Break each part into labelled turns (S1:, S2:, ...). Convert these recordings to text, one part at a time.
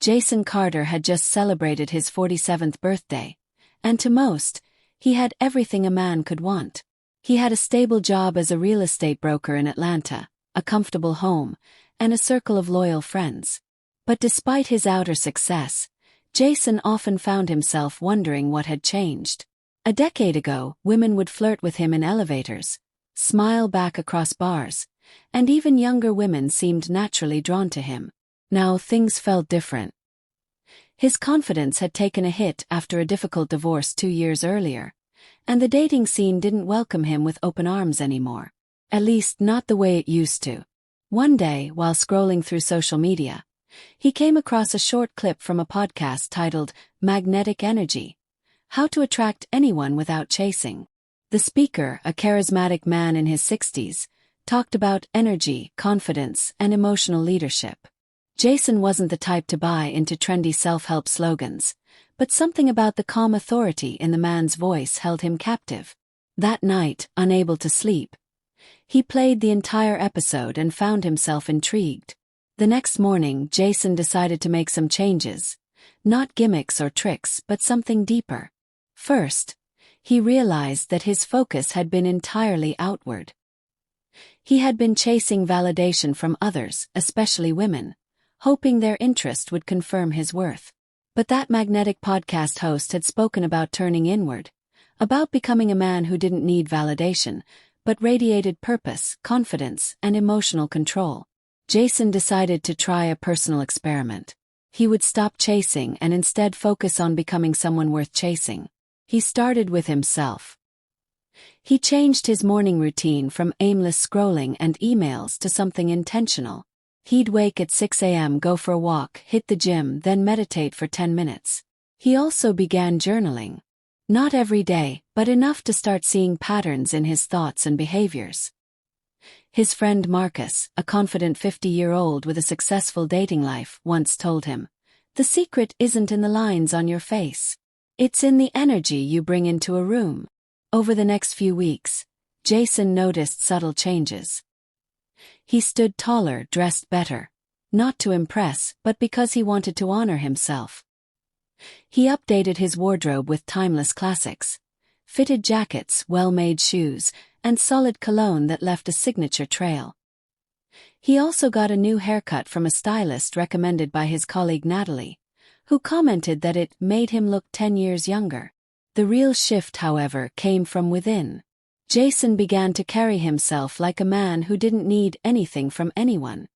S1: Jason Carter had just celebrated his 47th birthday, and to most, he had everything a man could want. He had a stable job as a real estate broker in Atlanta, a comfortable home, and a circle of loyal friends. But despite his outer success, Jason often found himself wondering what had changed. A decade ago, women would flirt with him in elevators, smile back across bars, and even younger women seemed naturally drawn to him. Now things felt different. His confidence had taken a hit after a difficult divorce 2 years earlier, and the dating scene didn't welcome him with open arms anymore. At least not the way it used to. One day, while scrolling through social media, he came across a short clip from a podcast titled Magnetic Energy: How to Attract Anyone Without Chasing. The speaker, a charismatic man in his 60s, talked about energy, confidence, and emotional leadership. Jason wasn't the type to buy into trendy self-help slogans, but something about the calm authority in the man's voice held him captive. That night, unable to sleep, he played the entire episode and found himself intrigued. The next morning, Jason decided to make some changes. Not gimmicks or tricks, but something deeper. First, he realized that his focus had been entirely outward. He had been chasing validation from others, especially women, hoping their interest would confirm his worth. But that magnetic podcast host had spoken about turning inward, about becoming a man who didn't need validation, but radiated purpose, confidence, and emotional control. Jason decided to try a personal experiment. He would stop chasing and instead focus on becoming someone worth chasing. He started with himself. He changed his morning routine from aimless scrolling and emails to something intentional. He'd wake at 6 a.m., go for a walk, hit the gym, then meditate for 10 minutes. He also began journaling. Not every day, but enough to start seeing patterns in his thoughts and behaviors. His friend Marcus, a confident 50-year-old with a successful dating life, once told him, "The secret isn't in the lines on your face. It's in the energy you bring into a room." Over the next few weeks, Jason noticed subtle changes. He stood taller, dressed better, not to impress, but because he wanted to honor himself. He updated his wardrobe with timeless classics, fitted jackets, well-made shoes, and solid cologne that left a signature trail. He also got a new haircut from a stylist recommended by his colleague Natalie, who commented that it made him look 10 years younger. The real shift, however, came from within. Jason began to carry himself like a man who didn't need anything from anyone.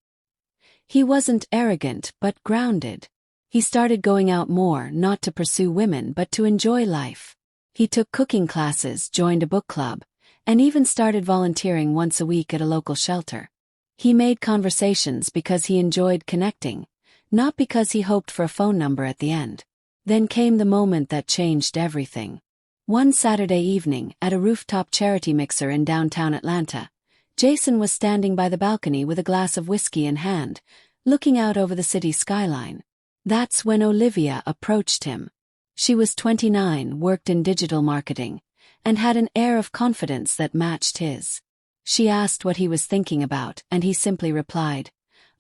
S1: He wasn't arrogant, but grounded. He started going out more, not to pursue women but to enjoy life. He took cooking classes, joined a book club, and even started volunteering once a week at a local shelter. He made conversations because he enjoyed connecting, not because he hoped for a phone number at the end. Then came the moment that changed everything. One Saturday evening, at a rooftop charity mixer in downtown Atlanta, Jason was standing by the balcony with a glass of whiskey in hand, looking out over the city skyline. That's when Olivia approached him. She was 29, worked in digital marketing, and had an air of confidence that matched his. She asked what he was thinking about, and he simply replied,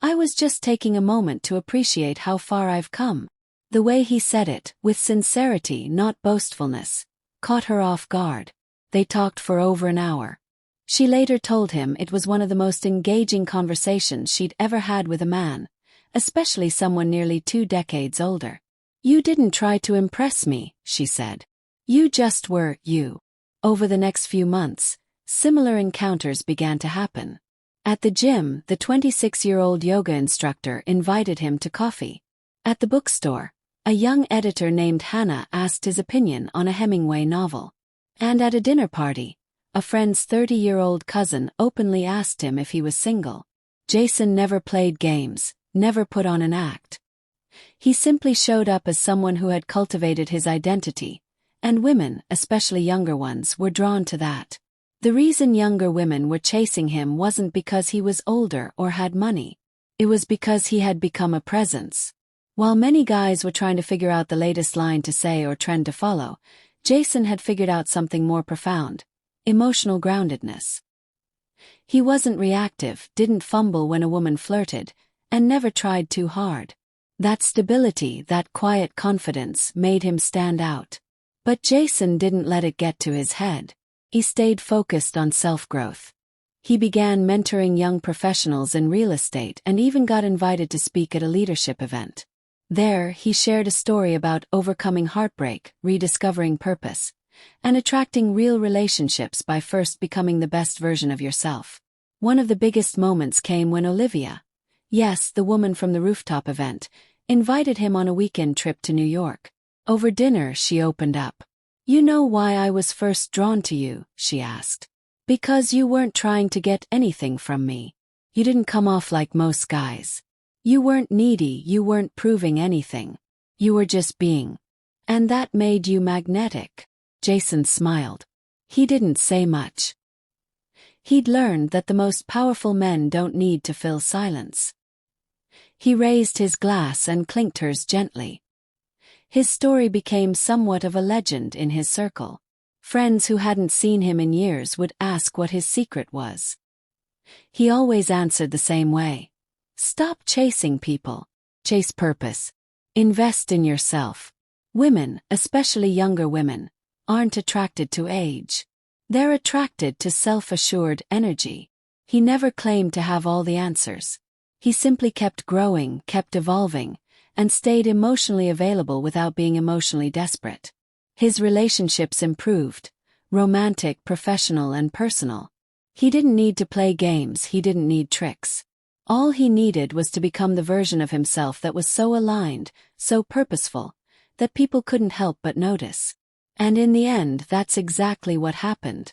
S1: "I was just taking a moment to appreciate how far I've come." The way he said it, with sincerity, not boastfulness, caught her off guard. They talked for over an hour. She later told him it was one of the most engaging conversations she'd ever had with a man, especially someone nearly 2 decades older. "You didn't try to impress me," she said. "You just were you." Over the next few months, similar encounters began to happen. At the gym, the 26-year-old yoga instructor invited him to coffee. At the bookstore, a young editor named Hannah asked his opinion on a Hemingway novel. And at a dinner party, a friend's 30-year-old cousin openly asked him if he was single. Jason never played games, never put on an act. He simply showed up as someone who had cultivated his identity, and women, especially younger ones, were drawn to that. The reason younger women were chasing him wasn't because he was older or had money. It was because he had become a presence. While many guys were trying to figure out the latest line to say or trend to follow, Jason had figured out something more profound: emotional groundedness. He wasn't reactive, didn't fumble when a woman flirted, and never tried too hard. That stability, that quiet confidence made him stand out. But Jason didn't let it get to his head. He stayed focused on self-growth. He began mentoring young professionals in real estate and even got invited to speak at a leadership event. There, he shared a story about overcoming heartbreak, rediscovering purpose, and attracting real relationships by first becoming the best version of yourself. One of the biggest moments came when Olivia, yes, the woman from the rooftop event, invited him on a weekend trip to New York. Over dinner, she opened up. "You know why I was first drawn to you?" she asked. "Because you weren't trying to get anything from me. You didn't come off like most guys. You weren't needy, you weren't proving anything. You were just being. And that made you magnetic." Jason smiled. He didn't say much. He'd learned that the most powerful men don't need to fill silence. He raised his glass and clinked hers gently. His story became somewhat of a legend in his circle. Friends who hadn't seen him in years would ask what his secret was. He always answered the same way. Stop chasing people. Chase purpose. Invest in yourself. Women, especially younger women, aren't attracted to age. They're attracted to self-assured energy. He never claimed to have all the answers. He simply kept growing, kept evolving, and stayed emotionally available without being emotionally desperate. His relationships improved, romantic, professional, and personal. He didn't need to play games, he didn't need tricks. All he needed was to become the version of himself that was so aligned, so purposeful, that people couldn't help but notice. And in the end, that's exactly what happened.